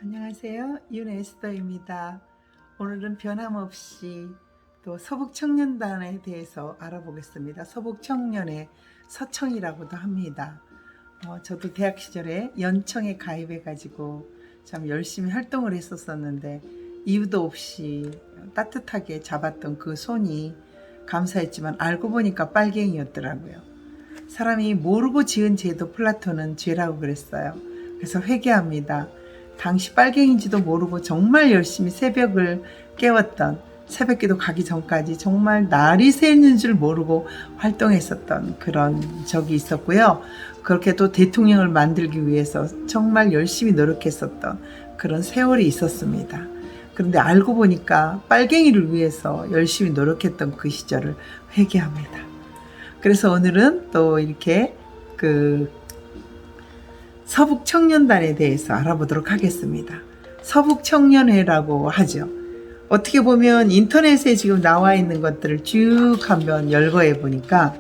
안녕하세요. 윤에스더입니다. 오늘은 변함없이 또 서북청년단에 대해서 알아보겠습니다. 서북청년의 서청이라고도 합니다. 저도 대학 시절에 연청에 가입해가지고 참 열심히 활동을 했었는데 이유도 없이 따뜻하게 잡았던 그 손이 감사했지만 알고 보니까 빨갱이였더라고요. 사람이 모르고 지은 죄도 플라톤은 죄라고 그랬어요. 그래서 회개합니다. 당시 빨갱인지도 모르고 정말 열심히 새벽을 깨웠던, 새벽기도 가기 전까지 정말 날이 새는 줄 모르고 활동했었던 그런 적이 있었고요. 그렇게 또 대통령을 만들기 위해서 정말 열심히 노력했었던 그런 세월이 있었습니다. 그런데 알고 보니까 빨갱이를 위해서 열심히 노력했던 그 시절을 회개합니다. 그래서 오늘은 또 이렇게 서북청년단에 대해서 알아보도록 하겠습니다. 서북청년회라고 하죠. 어떻게 보면 인터넷에 지금 나와 있는 것들을 쭉 한번 열거해 보니까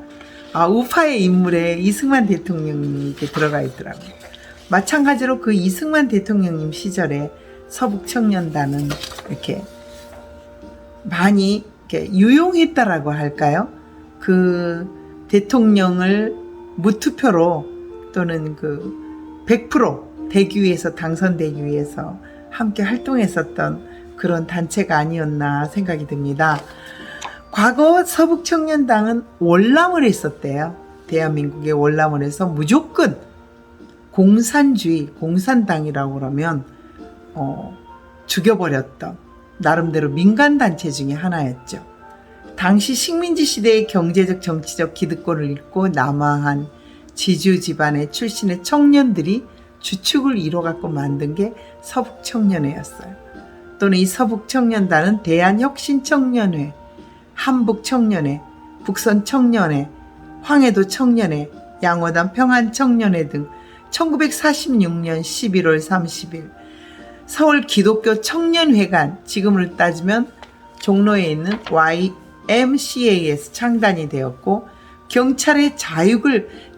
우파의 인물에 이승만 대통령이 이렇게 들어가 있더라고요. 마찬가지로 그 이승만 대통령님 시절에 서북청년단은 이렇게 많이 이렇게 유용했다라고 할까요? 그 대통령을 무투표로 또는 100% 되기 위해서, 당선되기 위해서 함께 활동했었던 그런 단체가 아니었나 생각이 듭니다. 과거 서북청년당은 월남을 했었대요. 대한민국의 월남을 해서 무조건 공산주의, 공산당이라고 그러면 죽여버렸던 나름대로 민간단체 중에 하나였죠. 당시 식민지 시대의 경제적, 정치적 기득권을 잃고 남아한 지주 집안의 출신의 청년들이 주축을 이뤄갖고 만든 게 서북청년회였어요. 또는 이 서북청년단은 대한혁신청년회, 한북청년회, 북선청년회, 황해도청년회, 양호단 평안청년회 등 1946년 11월 30일 서울 기독교 청년회관, 지금으로 따지면 종로에 있는 YMCA에서 창단이 되었고, 경찰의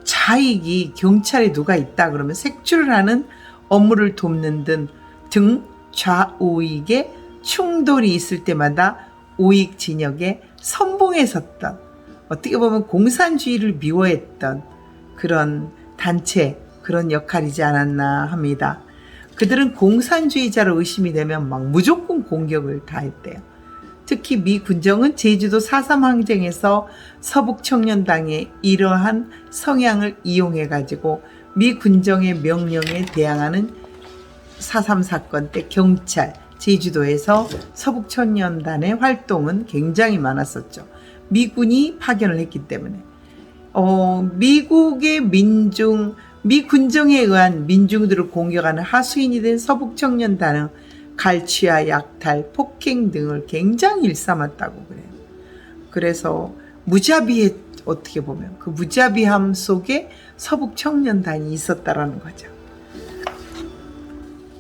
자익이 경찰에 누가 있다 그러면 색출을 하는 업무를 돕는 등 좌우익의 충돌이 있을 때마다 우익 진영에 선봉에 섰던, 어떻게 보면 공산주의를 미워했던 그런 단체, 그런 역할이지 않았나 합니다. 그들은 공산주의자로 의심이 되면 막 무조건 공격을 가했대요. 특히 미 군정은 제주도 4.3 항쟁에서 서북청년당의 이러한 성향을 이용해가지고 미 군정의 명령에 대항하는 4.3 사건 때 경찰, 제주도에서 서북청년단의 활동은 굉장히 많았었죠. 미군이 파견을 했기 때문에. 미국의 미 군정에 의한 민중들을 공격하는 하수인이 된 서북청년단은 갈취와 약탈, 폭행 등을 굉장히 일삼았다고 그래요. 그래서 무자비해, 어떻게 보면 그 무자비함 속에 서북청년단이 있었다라는 거죠.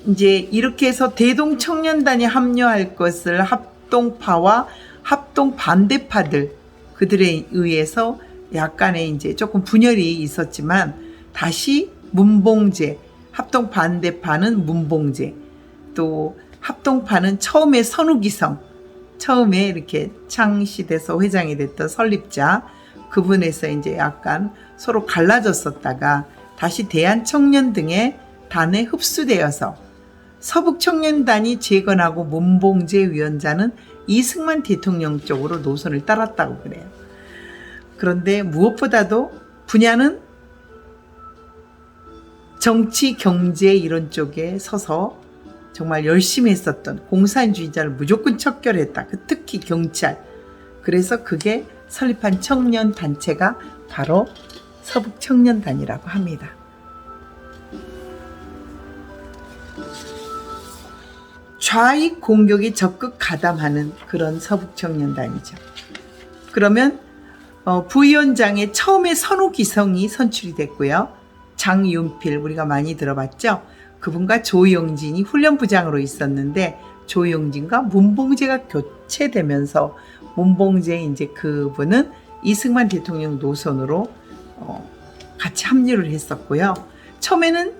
이제 이렇게 해서 대동청년단이 합류할 것을 합동파와 합동 반대파들, 그들에 의해서 약간의 이제 조금 분열이 있었지만 다시 문봉제, 합동 반대파는 문봉제, 또 합동파는 처음에 선우기성, 처음에 이렇게 창시돼서 회장이 됐던 설립자, 그분에서 이제 약간 서로 갈라졌었다가 다시 대한청년 등의 단에 흡수되어서 서북청년단이 재건하고 문봉제 위원장은 이승만 대통령 쪽으로 노선을 따랐다고 그래요. 그런데 무엇보다도 분야는 정치, 경제 이런 쪽에 서서 정말 열심히 했었던, 공산주의자를 무조건 척결했다. 특히 경찰. 그래서 그게 설립한 청년 단체가 바로 서북청년단이라고 합니다. 좌익 공격에 적극 가담하는 그런 서북청년단이죠. 그러면 부위원장에 처음에 선우기성이 선출이 됐고요. 장윤필, 우리가 많이 들어봤죠. 그분과 조영진이 훈련부장으로 있었는데, 조영진과 문봉제가 교체되면서 문봉제 이제 그분은 이승만 대통령 노선으로 같이 합류를 했었고요. 처음에는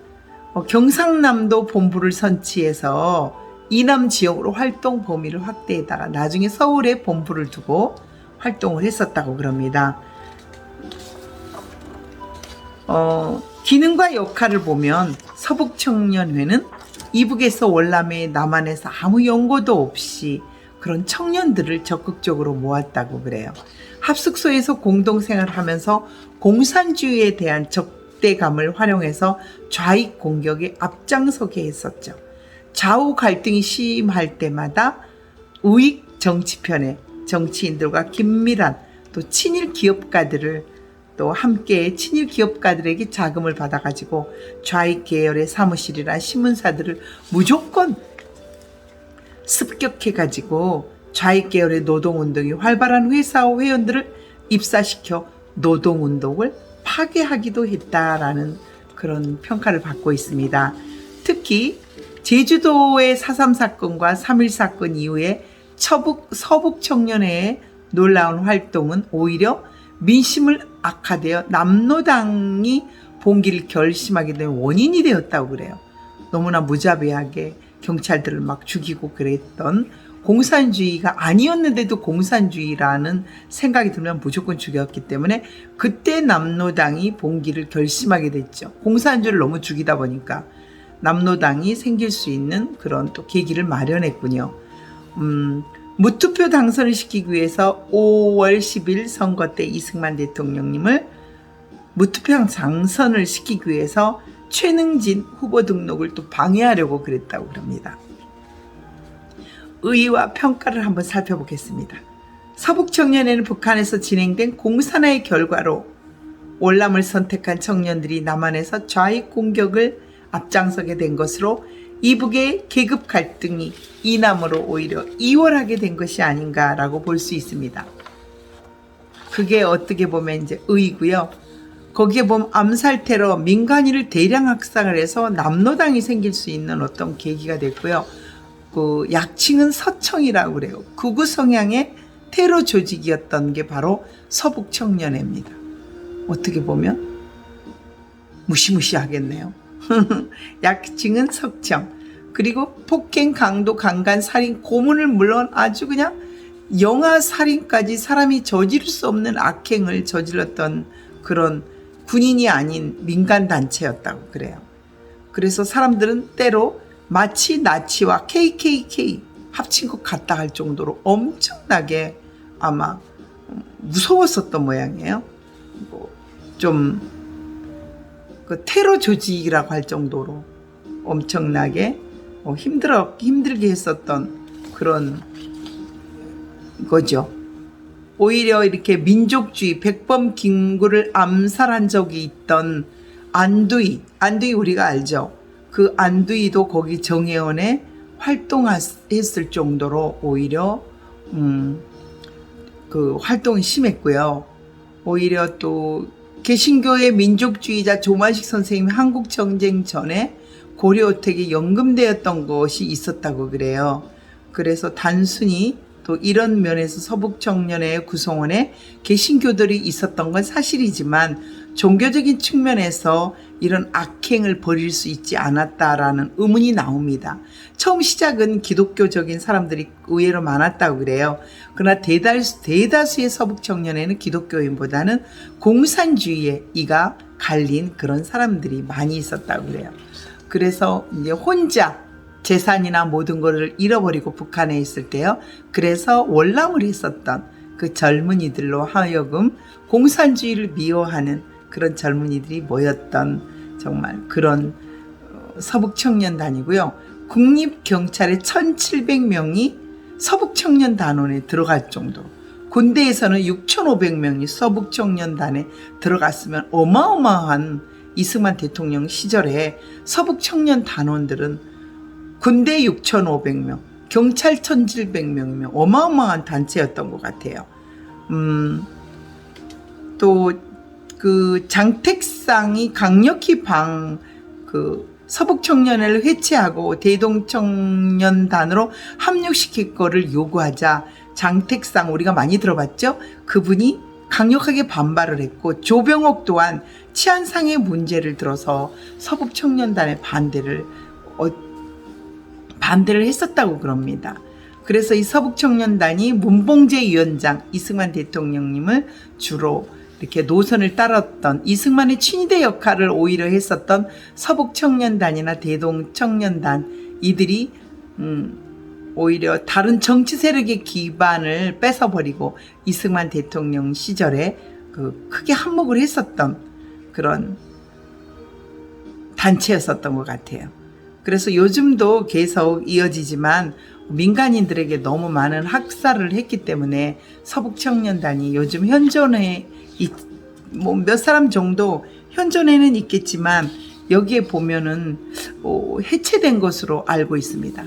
경상남도 본부를 선치해서 이남 지역으로 활동 범위를 확대했다가 나중에 서울에 본부를 두고 활동을 했었다고 그럽니다. 기능과 역할을 보면 서북청년회는 이북에서 월남에 남한에서 아무 연고도 없이 그런 청년들을 적극적으로 모았다고 그래요. 합숙소에서 공동생활을 하면서 공산주의에 대한 적대감을 활용해서 좌익 공격에 앞장서게 했었죠. 좌우 갈등이 심할 때마다 우익 정치편에 정치인들과 긴밀한 또 친일 기업가들을 또 함께 친일 기업가들에게 자금을 받아가지고 좌익 계열의 사무실이나 신문사들을 무조건 습격해가지고 좌익 계열의 노동운동이 활발한 회사와 회원들을 입사시켜 노동운동을 파괴하기도 했다라는 그런 평가를 받고 있습니다. 특히 제주도의 4.3 사건과 3.1 사건 이후에 서북 청년회의 놀라운 활동은 오히려 민심을 악화되어 남로당이 봉기를 결심하게 된 원인이 되었다고 그래요. 너무나 무자비하게 경찰들을 막 죽이고 그랬던 공산주의가 아니었는데도 공산주의라는 생각이 들면 무조건 죽였기 때문에 그때 남로당이 봉기를 결심하게 됐죠. 공산주의를 너무 죽이다 보니까 남로당이 생길 수 있는 그런 또 계기를 마련했군요. 무투표 당선을 시키기 위해서 5월 10일 선거 때 이승만 대통령님을 무투표 당선을 시키기 위해서 최능진 후보 등록을 또 방해하려고 그랬다고 그럽니다. 의의와 평가를 한번 살펴보겠습니다. 서북청년회는 북한에서 진행된 공산화의 결과로 월남을 선택한 청년들이 남한에서 좌익 공격을 앞장서게 된 것으로 이북의 계급 갈등이 이남으로 오히려 이월하게 된 것이 아닌가라고 볼 수 있습니다. 그게 어떻게 보면 이제 의이고요. 거기에 보면 암살 테러, 민간인을 대량 학살을 해서 남로당이 생길 수 있는 어떤 계기가 됐고요. 그 약칭은 서청이라고 그래요. 극우 성향의 테러 조직이었던 게 바로 서북청년회입니다. 어떻게 보면 무시무시하겠네요. 약칭은 석청. 그리고 폭행, 강도, 강간, 살인, 고문을 물론 아주 그냥 영아 살인까지 사람이 저지를 수 없는 악행을 저질렀던 그런 군인이 아닌 민간단체였다고 그래요. 그래서 사람들은 때로 마치 나치와 KKK 합친 것 같다 할 정도로 엄청나게 아마 무서웠었던 모양이에요. 좀 그 테러 조직이라고 할 정도로 엄청나게 힘들게 했었던 그런 거죠. 오히려 이렇게 민족주의 백범 김구를 암살한 적이 있던 안두희 우리가 알죠. 그 안두희도 거기 정회원에 활동했을 정도로 오히려 그 활동이 심했고요. 오히려 또 개신교의 민족주의자 조만식 선생님이 한국전쟁 전에 고려호택에 연금되었던 것이 있었다고 그래요. 그래서 단순히 또 이런 면에서 서북청년회 구성원에 개신교들이 있었던 건 사실이지만 종교적인 측면에서 이런 악행을 벌일 수 있지 않았다라는 의문이 나옵니다. 처음 시작은 기독교적인 사람들이 의외로 많았다고 그래요. 그러나 대다수의 서북청년회는 기독교인보다는 공산주의에 이가 갈린 그런 사람들이 많이 있었다고 그래요. 그래서 이제 혼자 재산이나 모든 것을 잃어버리고 북한에 있을 때요. 그래서 월남을 했었던 그 젊은이들로 하여금 공산주의를 미워하는 그런 젊은이들이 모였던 정말 그런 서북청년단이고요. 국립경찰의 1700명이 서북청년단원에 들어갈 정도로 군대에서는 6500명이 서북청년단에 들어갔으면 어마어마한 이승만 대통령 시절에 서북청년단원들은 군대 6,500명, 경찰 1,700명이면 어마어마한 단체였던 것 같아요. 또 그 장택상이 강력히 서북청년회를 해체하고 대동청년단으로 합류시킬 거를 요구하자 장택상 우리가 많이 들어봤죠? 그분이 강력하게 반발을 했고, 조병옥 또한 치안상의 문제를 들어서 서북청년단의 반대를 했었다고 그럽니다. 그래서 이 서북청년단이 문봉재 위원장, 이승만 대통령님을 주로 이렇게 노선을 따랐던, 이승만의 친위대 역할을 오히려 했었던 서북청년단이나 대동청년단, 이들이 오히려 다른 정치 세력의 기반을 뺏어버리고 이승만 대통령 시절에 크게 한몫을 했었던 그런 단체였었던 것 같아요. 그래서 요즘도 계속 이어지지만 민간인들에게 너무 많은 학살을 했기 때문에 서북청년단이 요즘 현존에 몇 사람 정도 현존에는 있겠지만 여기에 보면은 해체된 것으로 알고 있습니다.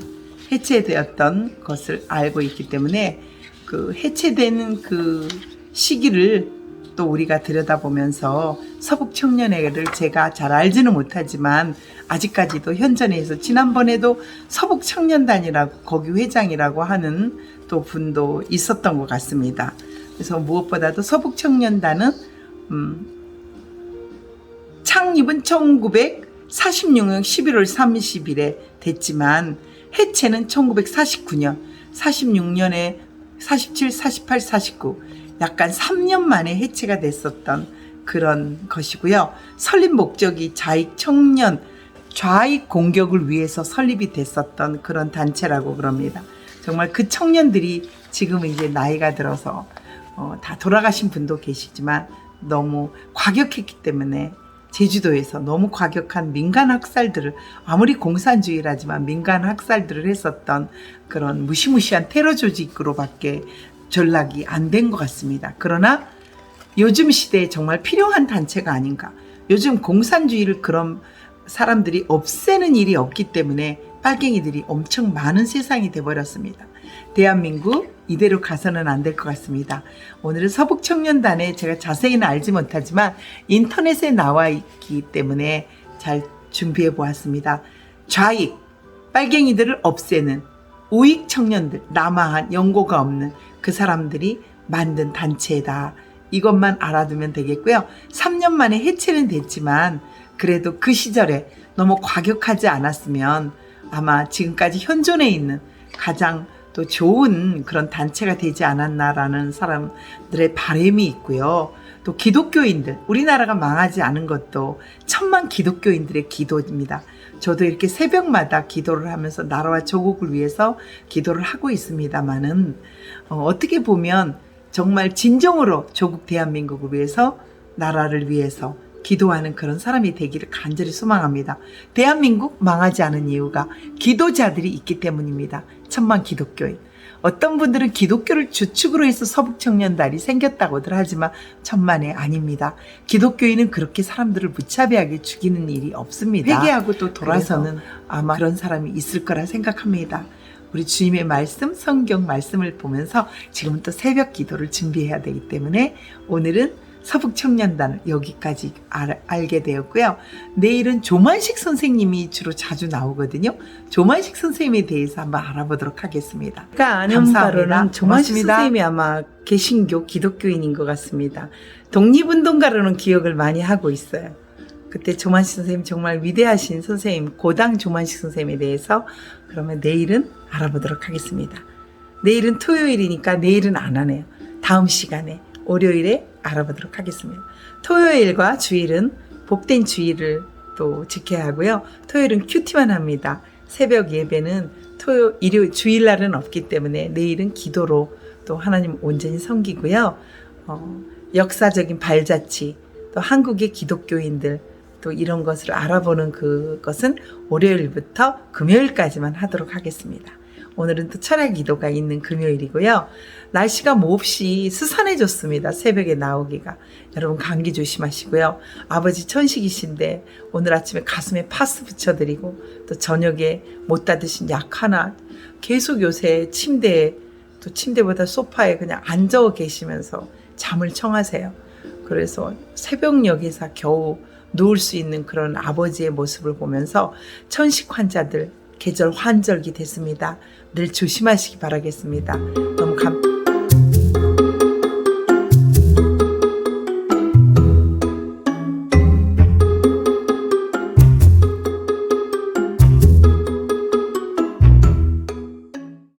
해체되었던 것을 알고 있기 때문에 그 해체되는 그 시기를 또 우리가 들여다보면서 서북청년회를 제가 잘 알지는 못하지만 아직까지도 현존해 있어, 지난번에도 서북청년단이라고 거기 회장이라고 하는 또 분도 있었던 것 같습니다. 그래서 무엇보다도 서북청년단은 창립은 1946년 11월 30일에 됐지만 해체는 1949년, 46년에 47, 48, 49 약간 3년 만에 해체가 됐었던 그런 것이고요. 설립 목적이 좌익 공격을 위해서 설립이 됐었던 그런 단체라고 그럽니다. 정말 그 청년들이 지금 이제 나이가 들어서 다 돌아가신 분도 계시지만 너무 과격했기 때문에 제주도에서 너무 과격한 민간 학살들을, 아무리 공산주의라지만 민간 학살들을 했었던 그런 무시무시한 테러 조직으로밖에 전락이 안 된 것 같습니다. 그러나 요즘 시대에 정말 필요한 단체가 아닌가. 요즘 공산주의를 그런 사람들이 없애는 일이 없기 때문에 빨갱이들이 엄청 많은 세상이 돼버렸습니다. 대한민국 이대로 가서는 안 될 것 같습니다. 오늘은 서북청년단에 제가 자세히는 알지 못하지만 인터넷에 나와 있기 때문에 잘 준비해 보았습니다. 좌익, 빨갱이들을 없애는 우익 청년들, 남아한 연고가 없는 그 사람들이 만든 단체다. 이것만 알아두면 되겠고요. 3년 만에 해체는 됐지만 그래도 그 시절에 너무 과격하지 않았으면 아마 지금까지 현존해 있는 가장 또 좋은 그런 단체가 되지 않았나라는 사람들의 바람이 있고요. 또 기독교인들, 우리나라가 망하지 않은 것도 천만 기독교인들의 기도입니다. 저도 이렇게 새벽마다 기도를 하면서 나라와 조국을 위해서 기도를 하고 있습니다만은 어떻게 보면 정말 진정으로 조국 대한민국을 위해서, 나라를 위해서 기도하는 그런 사람이 되기를 간절히 소망합니다. 대한민국 망하지 않은 이유가 기도자들이 있기 때문입니다. 천만 기독교인. 어떤 분들은 기독교를 주축으로 해서 서북청년단이 생겼다고들 하지만 천만에 아닙니다. 기독교인은 그렇게 사람들을 무차별하게 죽이는 일이 없습니다. 회개하고 또 돌아서는 아마 그런 사람이 있을 거라 생각합니다. 우리 주님의 말씀, 성경 말씀을 보면서 지금은 또 새벽 기도를 준비해야 되기 때문에 오늘은 서북청년단을 여기까지 알게 되었고요. 내일은 조만식 선생님이 주로 자주 나오거든요. 조만식 선생님에 대해서 한번 알아보도록 하겠습니다. 제가 아는 바로는 조만식 선생님이 아마 개신교 기독교인인 것 같습니다. 독립운동가로는 기억을 많이 하고 있어요. 그때 조만식 선생님 정말 위대하신 선생님, 고당 조만식 선생님에 대해서 그러면 내일은 알아보도록 하겠습니다. 내일은 토요일이니까 내일은 안 하네요. 다음 시간에 월요일에 알아보도록 하겠습니다. 토요일과 주일은 복된 주일을 또 지켜야 하고요. 토요일은 큐티만 합니다. 새벽 예배는 주일날은 없기 때문에 내일은 기도로 또 하나님 온전히 섬기고요. 역사적인 발자취, 또 한국의 기독교인들, 또 이런 것을 알아보는 그것은 월요일부터 금요일까지만 하도록 하겠습니다. 오늘은 또 철야 기도가 있는 금요일이고요. 날씨가 몹시 스산해졌습니다. 새벽에 나오기가. 여러분 감기 조심하시고요. 아버지 천식이신데 오늘 아침에 가슴에 파스 붙여드리고 또 저녁에 못다 드신 약 하나 계속 요새 침대에, 또 침대보다 소파에 그냥 앉아 계시면서 잠을 청하세요. 그래서 새벽녘에서 겨우 누울 수 있는 그런 아버지의 모습을 보면서 천식 환자들 계절 환절기 됐습니다. 늘 조심하시기 바라겠습니다. 너무